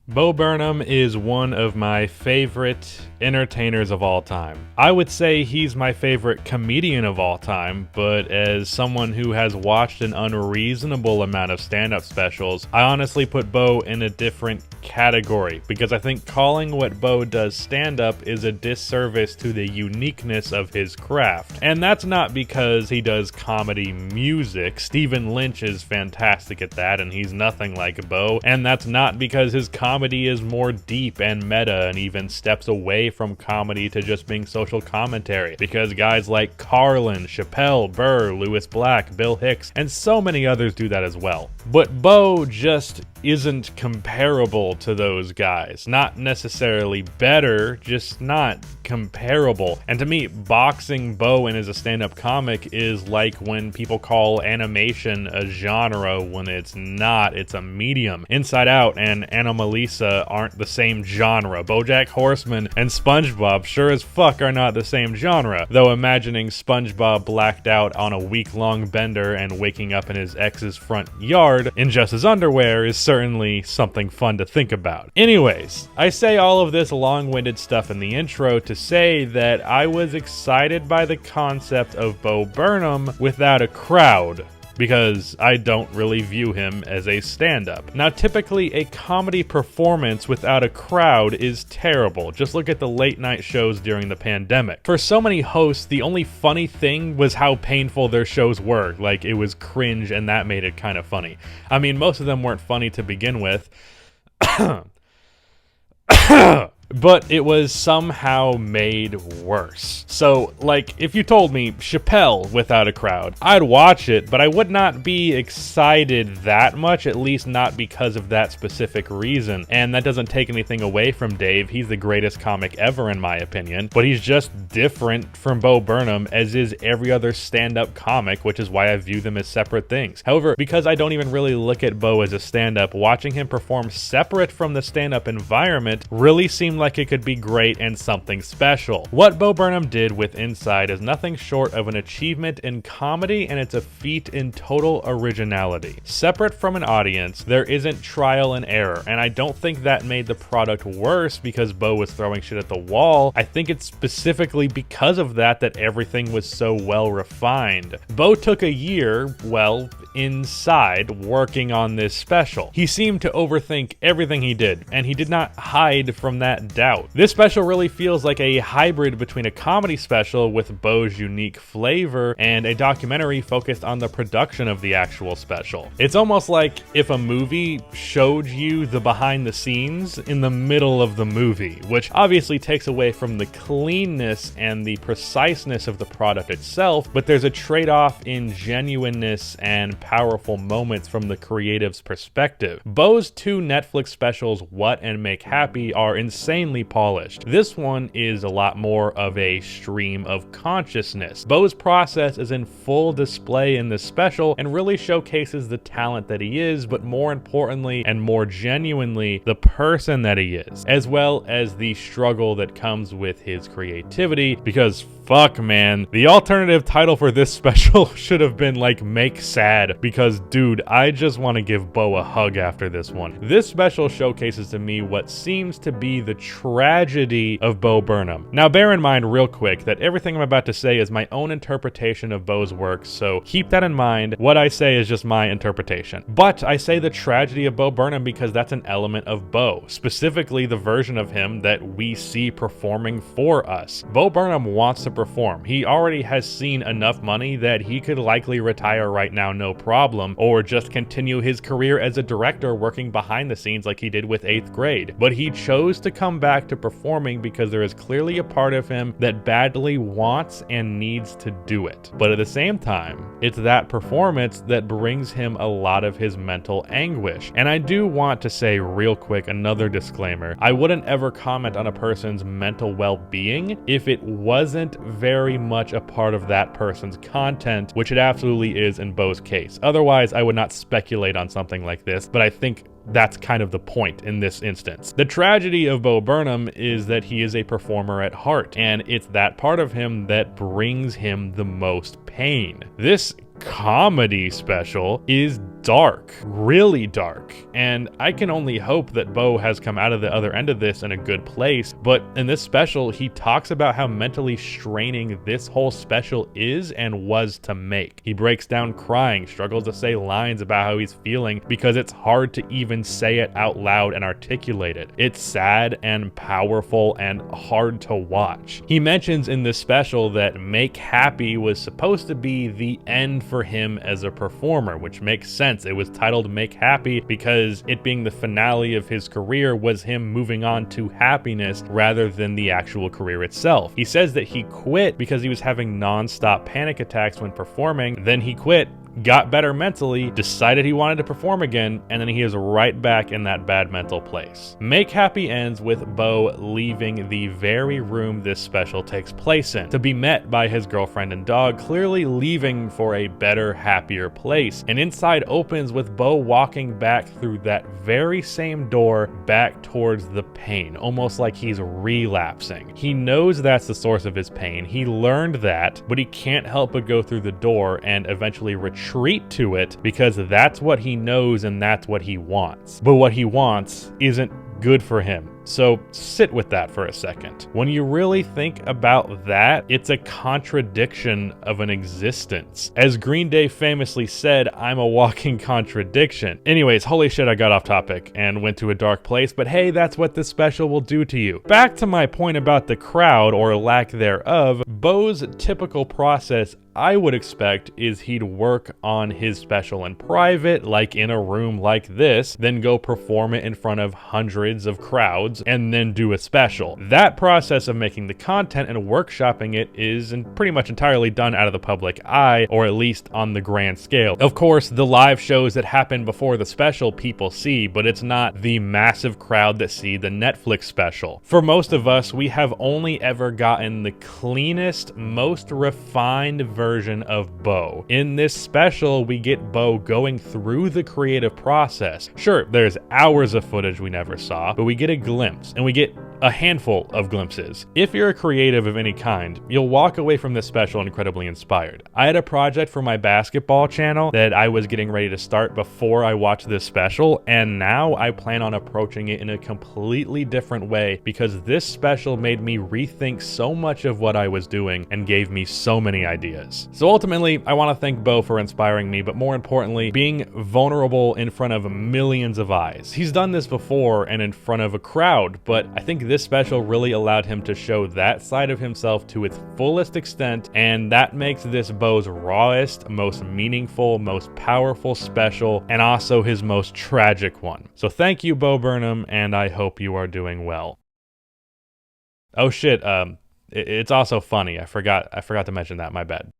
Bo Burnham is one of my favorite entertainers of all time. I would say he's my favorite comedian of all time, but as someone who has watched an unreasonable amount of stand-up specials, I honestly put Bo in a different category because I think calling what Bo does stand-up is a disservice to the uniqueness of his craft. And that's not because he does comedy music. Stephen Lynch is fantastic at that, and he's nothing like Bo. And that's not because his comedy is more deep and meta and even steps away from comedy to just being social commentary, because guys like Carlin, Chappelle, Burr, Lewis Black, Bill Hicks, and so many others do that as well. But Bo just isn't comparable to those guys. Not necessarily better, just not comparable. And to me, boxing Bo in as a stand-up comic is like when people call animation a genre when it's not, it's a medium. Inside Out and Anomalisa aren't the same genre. BoJack Horseman and SpongeBob sure as fuck are not the same genre, though imagining SpongeBob blacked out on a week-long bender and waking up in his ex's front yard in just his underwear is certainly something fun to think about. Anyways, I say all of this long-winded stuff in the intro to say that I was excited by the concept of Bo Burnham without a crowd, because I don't really view him as a stand-up. Now, typically a comedy performance without a crowd is terrible. Just look at the late night shows during the pandemic. For so many hosts, the only funny thing was how painful their shows were. Like, it was cringe, and that made it kind of funny. I mean, most of them weren't funny to begin with. But it was somehow made worse. So, like, if you told me Chappelle without a crowd, I'd watch it, but I would not be excited that much, at least not because of that specific reason. And that doesn't take anything away from Dave. He's the greatest comic ever, in my opinion, but he's just different from Bo Burnham, as is every other stand-up comic, which is why I view them as separate things. However, because I don't even really look at Bo as a stand-up, watching him perform separate from the stand-up environment really seemed like it could be great and something special. What Bo Burnham did with Inside is nothing short of an achievement in comedy, and it's a feat in total originality. Separate from an audience, there isn't trial and error, and I don't think that made the product worse because Bo was throwing shit at the wall. I think it's specifically because of that everything was so well refined. Bo took a year, well, inside working on this special. He seemed to overthink everything he did, and he did not hide from that doubt. This special really feels like a hybrid between a comedy special with Bo's unique flavor and a documentary focused on the production of the actual special. It's almost like if a movie showed you the behind the scenes in the middle of the movie, which obviously takes away from the cleanness and the preciseness of the product itself, but there's a trade-off in genuineness and powerful moments from the creative's perspective. Bo's two Netflix specials, What and Make Happy, are insanely polished. This one is a lot more of a stream of consciousness. Bo's process is in full display in this special and really showcases the talent that he is, but more importantly and more genuinely, the person that he is, as well as the struggle that comes with his creativity, because fuck, man, the alternative title for this special should have been like Make Sad, because dude, I just want to give Bo a hug after this one. This special showcases to me what seems to be the tragedy of Bo Burnham. Now bear in mind real quick that everything I'm about to say is my own interpretation of Bo's work, so keep that in mind. What I say is just my interpretation. But I say the tragedy of Bo Burnham because that's an element of Bo, specifically the version of him that we see performing for us. Bo Burnham wants to perform. He already has seen enough money that he could likely retire right now no problem, or just continue his career as a director working behind the scenes like he did with 8th Grade. But he chose to come back to performing because there is clearly a part of him that badly wants and needs to do it. But at the same time, it's that performance that brings him a lot of his mental anguish. And I do want to say real quick another disclaimer. I wouldn't ever comment on a person's mental well-being if it wasn't very much a part of that person's content, which it absolutely is in Bo's case. Otherwise, I would not speculate on something like this, but I think that's kind of the point in this instance. The tragedy of Bo Burnham is that he is a performer at heart, and it's that part of him that brings him the most pain. This comedy special is dark, really dark. And I can only hope that Bo has come out of the other end of this in a good place. But in this special, he talks about how mentally straining this whole special is and was to make. He breaks down crying, struggles to say lines about how he's feeling because it's hard to even say it out loud and articulate it. It's sad and powerful and hard to watch. He mentions in this special that Make Happy was supposed to be the end for him as a performer, which makes sense. It was titled Make Happy because it being the finale of his career was him moving on to happiness rather than the actual career itself. He says that he quit because he was having non-stop panic attacks when performing. Then he quit, got better mentally, decided he wanted to perform again, and then he is right back in that bad mental place. Make Happy ends with Bo leaving the very room this special takes place in to be met by his girlfriend and dog, clearly leaving for a better, happier place. And inside opens with Bo walking back through that very same door back towards the pain, almost like he's relapsing. He knows that's the source of his pain. He learned that, but he can't help but go through the door and eventually retreat to it because that's what he knows and that's what he wants. But what he wants isn't good for him. So sit with that for a second. When you really think about that, it's a contradiction of an existence. As Green Day famously said, I'm a walking contradiction. Anyways, holy shit, I got off topic and went to a dark place, but hey, that's what this special will do to you. Back to my point about the crowd, or lack thereof, Bo's typical process I would expect is he'd work on his special in private, like in a room like this, then go perform it in front of hundreds of crowds, and then do a special. That process of making the content and workshopping it is pretty much entirely done out of the public eye, or at least on the grand scale. Of course, the live shows that happen before the special people see, but it's not the massive crowd that see the Netflix special. For most of us, we have only ever gotten the cleanest, most refined version of Bo. In this special, we get Bo going through the creative process. Sure, there's hours of footage we never saw, but we get a glimpse, and we get a handful of glimpses. If you're a creative of any kind, you'll walk away from this special incredibly inspired. I had a project for my basketball channel that I was getting ready to start before I watched this special, and now I plan on approaching it in a completely different way because this special made me rethink so much of what I was doing and gave me so many ideas. So ultimately, I want to thank Bo for inspiring me, but more importantly, being vulnerable in front of millions of eyes. He's done this before and in front of a crowd, but I think this special really allowed him to show that side of himself to its fullest extent, and that makes this Bo's rawest, most meaningful, most powerful special, and also his most tragic one. So thank you, Bo Burnham, and I hope you are doing well. Oh shit, it's also funny. I forgot to mention that, my bad.